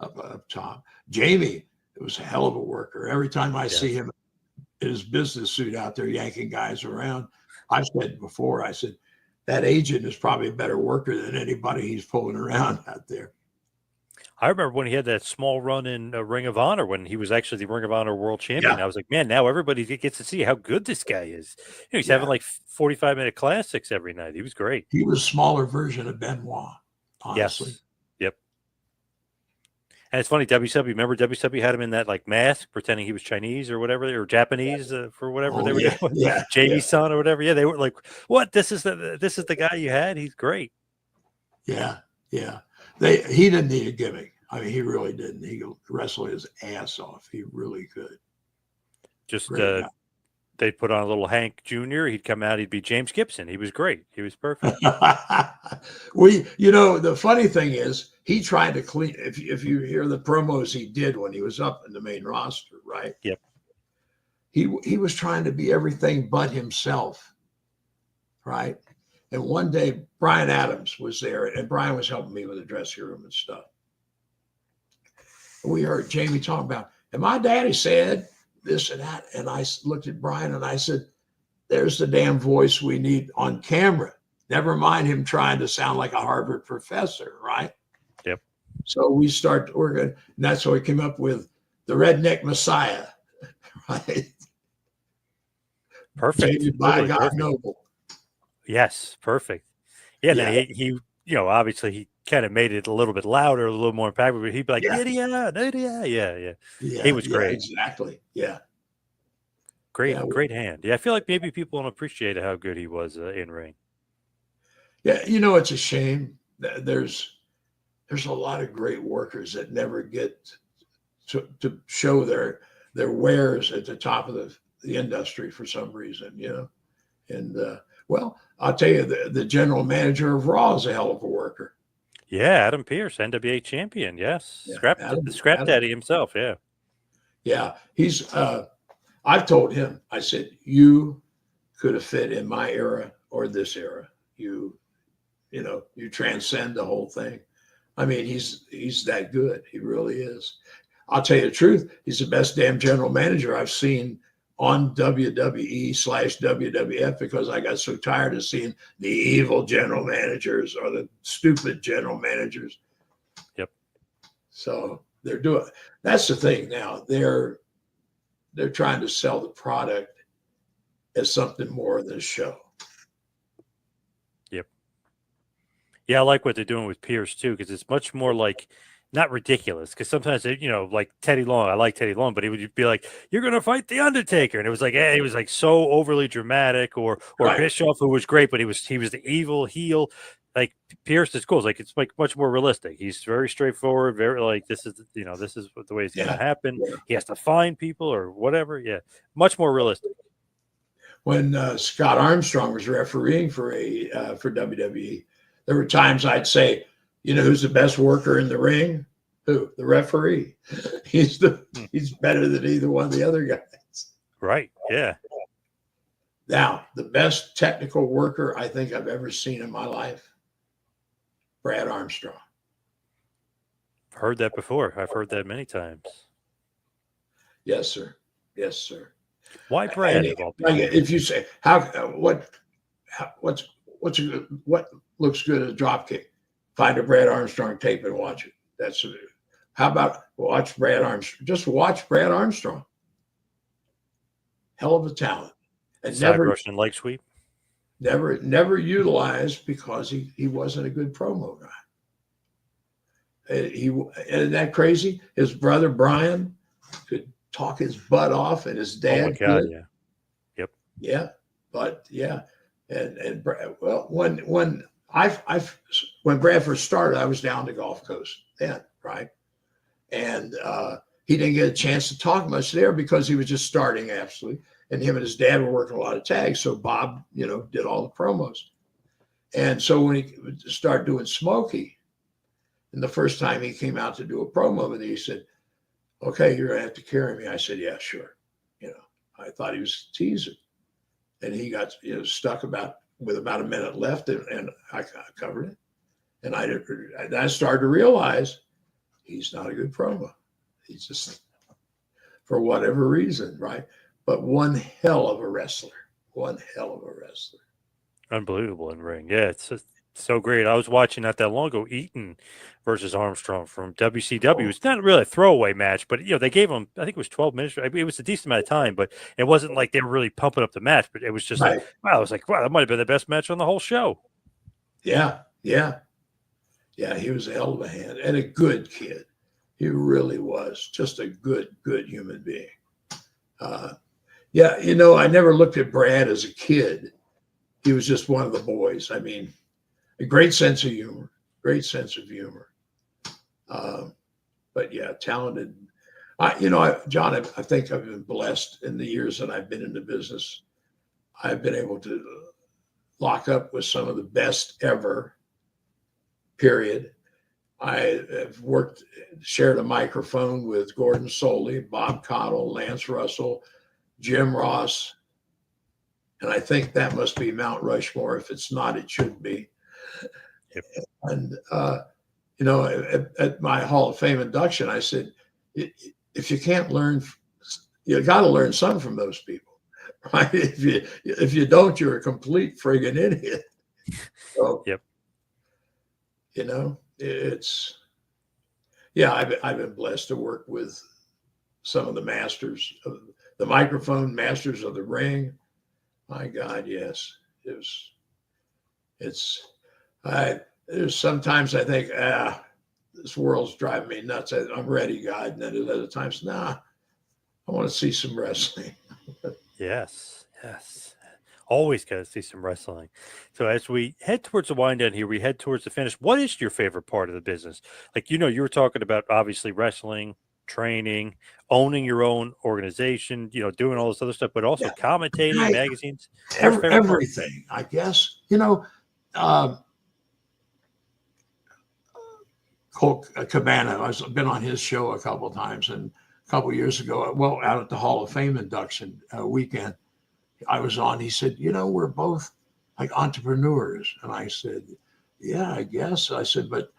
up top. Jamie, it was a hell of a worker. Every time I see him in his business suit out there yanking guys around, I've said before, I said, that agent is probably a better worker than anybody he's pulling around out there. I remember when he had that small run in Ring of Honor when he was actually the Ring of Honor world champion. I was like, man, now everybody gets to see how good this guy is. He's having like 45-minute classics every night. He was great. He was a smaller version of Benoit, honestly. Yes. Yep. And it's funny, WCW, remember WCW had him in that like mask pretending he was Chinese or whatever, or Japanese for whatever they were doing. Jamie's son or whatever. Yeah, they were like, what? This is the guy you had? He's great. Yeah. Yeah. He didn't need a gimmick. I mean, he really didn't. He could wrestle his ass off. He really could. Just they put on a little Hank Jr. He'd come out. He'd be James Gibson. He was great. He was perfect. The funny thing is, he tried to clean. If you hear the promos he did when he was up in the main roster, right? Yep. He was trying to be everything but himself, right? And one day, Brian Adams was there, and Brian was helping me with the dressing room and stuff. And we heard Jamie talk about, and my daddy said this and that. And I looked at Brian and I said, there's the damn voice we need on camera. Never mind him trying to sound like a Harvard professor, right? Yep. So we start working, and that's how we came up with the Redneck Messiah, right? Perfect. By God Noble. Yes, perfect. Yeah, then he obviously he kind of made it a little bit louder, a little more impactful, but he'd be like, idiot. Yeah. He was great. Exactly. Yeah. Great hand. Yeah, I feel like maybe people don't appreciate how good he was in ring. Yeah, it's a shame. There's a lot of great workers that never get to show their wares at the top of the industry for some reason, And I'll tell you, the general manager of Raw is a hell of a worker. Yeah, Adam Pearce, NWA champion. Yes, Scrap Daddy himself. Yeah, yeah. He's. I've told him. I said, you could have fit in my era or this era. You transcend the whole thing. I mean, he's that good. He really is. I'll tell you the truth. He's the best damn general manager I've seen on WWE/WWF, because I got so tired of seeing the evil general managers or the stupid general managers. Yep. So that's the thing now. They're trying to sell the product as something more than a show. Yep. Yeah, I like what they're doing with Pierce too, because it's much more like, not ridiculous, because sometimes like Teddy Long, I like Teddy Long, but he would be like, "You're gonna fight the Undertaker," and it was like, he was like so overly dramatic, or Right. Bischoff, who was great, but he was the evil heel. Like Pierce is cool. It's like much more realistic. He's very straightforward, very like this is what the way it's gonna happen. Yeah. He has to find people or whatever. Yeah, much more realistic. When Scott Armstrong was refereeing for WWE, there were times I'd say, who's the best worker in the ring? Who? The referee. He's better than either one of the other guys. Right. Yeah. Now, the best technical worker I think I've ever seen in my life, Brad Armstrong. Heard that before. I've heard that many times. Yes, sir. Yes, sir. Why Brad? If you say what looks good as a drop kick, find a Brad Armstrong tape and watch it. How about watch Brad Armstrong? Just watch Brad Armstrong. Hell of a talent. And Side Russian leg sweep. never utilized because he wasn't a good promo guy. Isn't that crazy? His brother Brian could talk his butt off, and his Oh my dad God, could. yeah. Yep. Yeah, but yeah, and well, when Brad first started, I was down the Gulf Coast then, right? And he didn't get a chance to talk much there because he was just starting, absolutely. And him and his dad were working a lot of tags, so Bob, did all the promos. And so when he started doing Smokey, and the first time he came out to do a promo with me, he said, "Okay, you're gonna have to carry me." I said, "Yeah, sure." I thought he was teasing, and he got stuck with about a minute left, and I covered it, and I started to realize he's not a good promo. He's just, for whatever reason, right? But one hell of a wrestler. One hell of a wrestler. Unbelievable in ring. Yeah, it's just so great. I was watching not that long ago, Eaton versus Armstrong from WCW. Oh, It's not really a throwaway match, but they gave him, I think it was 12 minutes. I mean, it was a decent amount of time, but it wasn't like they were really pumping up the match. But it was just like, right. wow, I was like, wow, that might have been the best match on the whole show. Yeah. Yeah. Yeah. He was a hell of a hand and a good kid. He really was just a good human being. Yeah. I never looked at Brad as a kid. He was just one of the boys. I mean, a great sense of humor, great sense of humor. But yeah, talented. John, I think I've been blessed in the years that I've been in the business. I've been able to lock up with some of the best ever, period. I have shared a microphone with Gordon Soley, Bob Cottle, Lance Russell, Jim Ross, and I think that must be Mount Rushmore. If it's not, it should be. Yep. And at my Hall of Fame induction, I said, if you can't learn, you got to learn something from those people, right? If you don't, you're a complete friggin' idiot. So, Yep. it's, yeah, I've been blessed to work with some of the masters of the microphone, masters of the ring. My God, yes, there's sometimes I think, this world's driving me nuts. I'm ready, God. And then at other times, nah, I want to see some wrestling. Yes. Yes. Always got to see some wrestling. So as we head towards the wind down here, we head towards the finish. What is your favorite part of the business? Like, you were talking about obviously wrestling, training, owning your own organization, doing all this other stuff, but also Yeah, commentating, magazines. What's your favorite part? everything, I guess. Colt Cabana, I've been on his show a couple of times, and a couple of years ago, well, out at the Hall of Fame induction weekend, I was on. He said, we're both like entrepreneurs. And I said, yeah, I guess. I said, but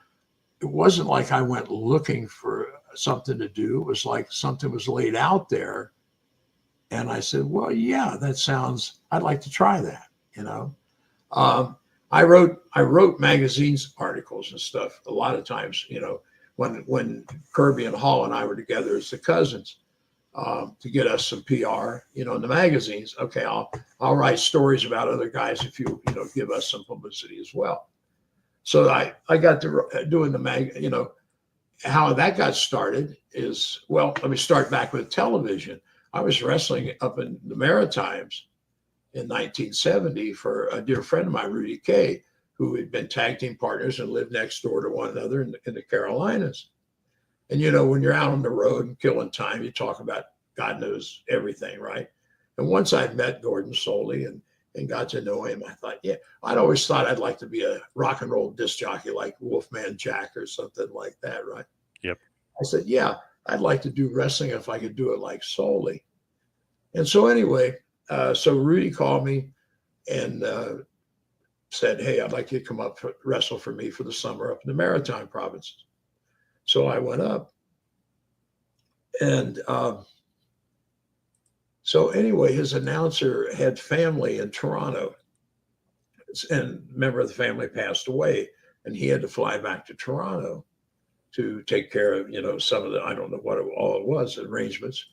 it wasn't like I went looking for something to do. It was like something was laid out there. And I said, well, yeah, I'd like to try that, I wrote magazines articles and stuff a lot of times, when Kirby and Hall and I were together as the cousins, to get us some PR, in the magazines. Okay, I'll write stories about other guys if you give us some publicity as well. So I got to doing the how that got started is, well, let me start back with television. I was wrestling up in the Maritimes in 1970 for a dear friend of mine, Rudy Kay, who had been tag team partners and lived next door to one another in the Carolinas. And when you're out on the road and killing time, you talk about God knows everything, right? And once I met Gordon Soley and got to know him, I thought, yeah, I'd always thought I'd like to be a rock and roll disc jockey like Wolfman Jack or something like that, right? Yep. I said, yeah, I'd like to do wrestling if I could do it like Soley. And so anyway, so Rudy called me and said, hey, I'd like you to come up wrestle for me for the summer up in the Maritime provinces. So I went up. And so anyway, his announcer had family in Toronto. And a member of the family passed away. And he had to fly back to Toronto to take care of, some of the, I don't know what all it was, arrangements.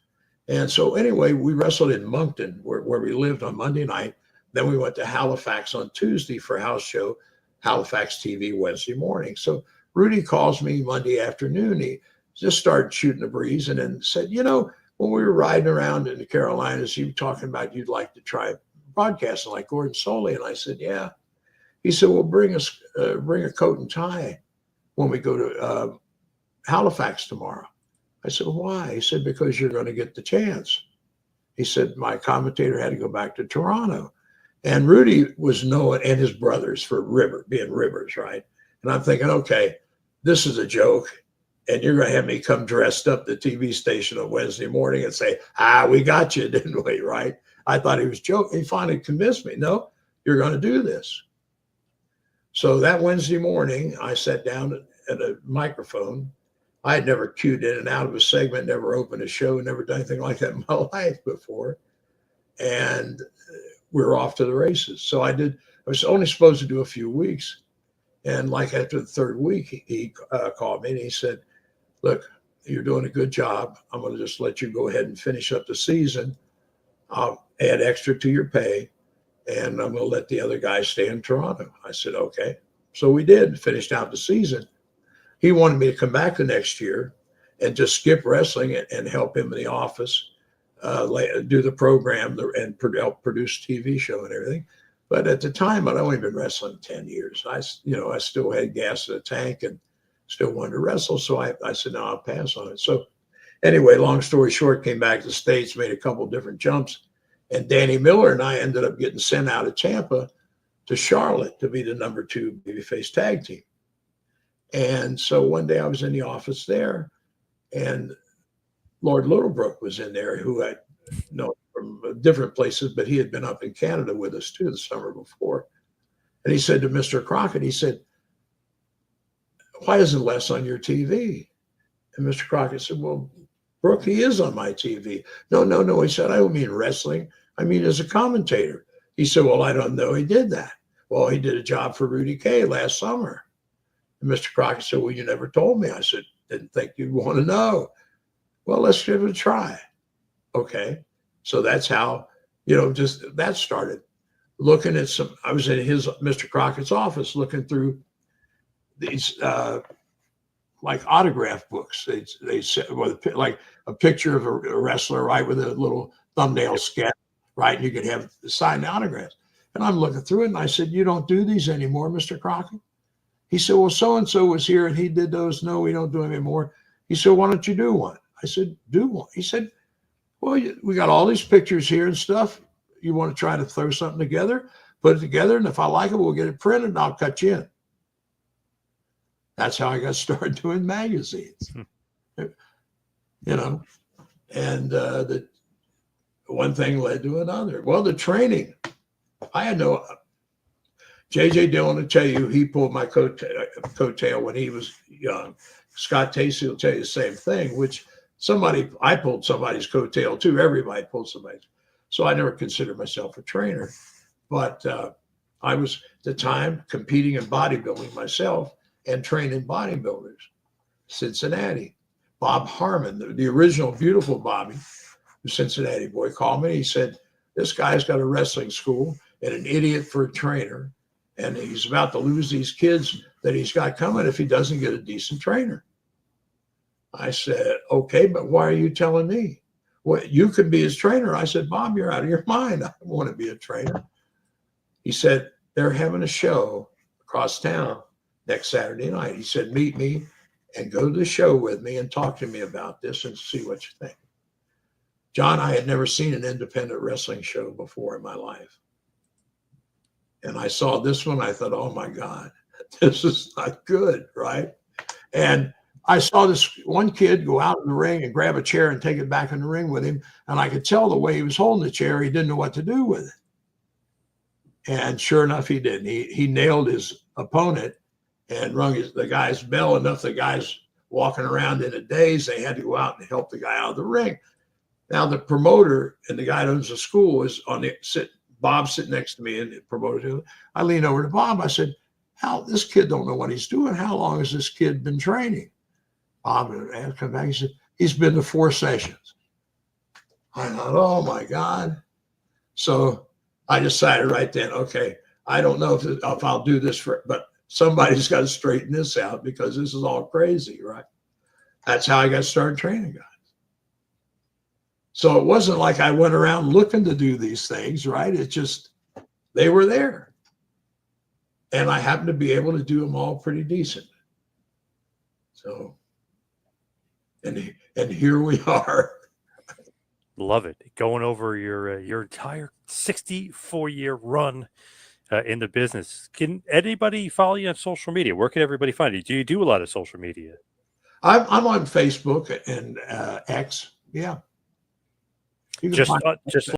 And so anyway, we wrestled in Moncton where we lived on Monday night. then we went to Halifax on Tuesday for house show, Halifax TV Wednesday morning. So Rudy calls me Monday afternoon. He just started shooting the breeze and then said, when we were riding around in the Carolinas, you were talking about you'd like to try broadcasting like Gordon Soley. And I said, yeah. He said, well, bring a coat and tie when we go to Halifax tomorrow. I said, why? He said, because you're going to get the chance. He said, my commentator had to go back to Toronto. And Rudy was known, and his brothers, for being Rivers, right? And I'm thinking, okay, this is a joke. And you're going to have me come dressed up the TV station on Wednesday morning and say, we got you, didn't we, right? I thought he was joking. He finally convinced me, no, you're going to do this. So that Wednesday morning, I sat down at a microphone. I had never cued in and out of a segment, never opened a show, never done anything like that in my life before. And we were off to the races. So I was only supposed to do a few weeks. And like after the third week, he called me and he said, look, you're doing a good job. I'm going to just let you go ahead and finish up the season. I'll add extra to your pay, and I'm going to let the other guys stay in Toronto. I said, okay. So we did, finished out the season. He wanted me to come back the next year and just skip wrestling and help him in the office, do the program and help produce TV show and everything. But at the time, I'd only been wrestling 10 years. I still had gas in the tank and still wanted to wrestle. So I said, no, I'll pass on it. So anyway, long story short, came back to the States, made a couple different jumps. And Danny Miller and I ended up getting sent out of Tampa to Charlotte to be the number 2 babyface tag team. And so one day I was in the office there, and Lord Littlebrook was in there, who I know from different places, but he had been up in Canada with us too the summer before. And he said to Mr. Crockett, he said, why isn't Les on your TV? And Mr. Crockett said, well, Brooke, he is on my TV. No. He said, I don't mean wrestling. I mean as a commentator. He said, well, I don't know he did that. Well, he did a job for Rudy Kay last summer. And Mr. Crockett said, well, you never told me. I said, didn't think you'd want to know. Well, let's give it a try. Okay. So that's how, just that started. Looking at I was in Mr. Crockett's office looking through these like autograph books. They said, well, like a picture of a wrestler, right, with a little thumbnail sketch, right? And you could have signed autographs. And I'm looking through it, and I said, you don't do these anymore, Mr. Crockett? He said, well, so-and-so was here, and he did those. No, we don't do them anymore. He said, why don't you do one? I said, do one. He said, well, we got all these pictures here and stuff. You want to try to throw something together, put it together, and if I like it, we'll get it printed, and I'll cut you in. That's how I got started doing magazines, and the one thing led to another. Well, the training, I had no, J.J. Dillon will tell you, he pulled my coattail when he was young. Scott Tacey will tell you the same thing, which I pulled somebody's coattail too. Everybody pulled somebody's. So I never considered myself a trainer, but I was at the time competing in bodybuilding myself and training bodybuilders. Cincinnati, Bob Harmon, the original beautiful Bobby, the Cincinnati boy, called me. He said, this guy's got a wrestling school and an idiot for a trainer, and he's about to lose these kids that he's got coming if he doesn't get a decent trainer. I said, okay, but why are you telling me? Well, you could be his trainer. I said, Bob, you're out of your mind. I don't want to be a trainer. He said, they're having a show across town next Saturday night. He said, meet me and go to the show with me and talk to me about this and see what you think. John, I had never seen an independent wrestling show before in my life. And I saw this one. I thought, oh my God, this is not good, right? And I saw this one kid go out in the ring and grab a chair and take it back in the ring with him. And I could tell the way he was holding the chair, he didn't know what to do with it. And sure enough, he didn't. He nailed his opponent and rung the guy's bell enough. The guy's walking around in a daze. They had to go out and help the guy out of the ring. Now the promoter and the guy that owns the school is Bob sitting next to me and the promoter. I leaned over to Bob. I said, this kid don't know what he's doing. How long has this kid been training? Bob come back. He said, he's been to 4 sessions. I thought, oh my God. So I decided right then, okay, I don't know if I'll do this but somebody's got to straighten this out because this is all crazy, right? That's how I got started training guys. So it wasn't like I went around looking to do these things, right? It just, they were there. And I happened to be able to do them all pretty decent. So, and here we are. Love it. Going over your entire 64-year run in the business. Can anybody follow you on social media? Where can everybody find you? Do you do a lot of social media? I'm on Facebook and X. Yeah. You can Just find just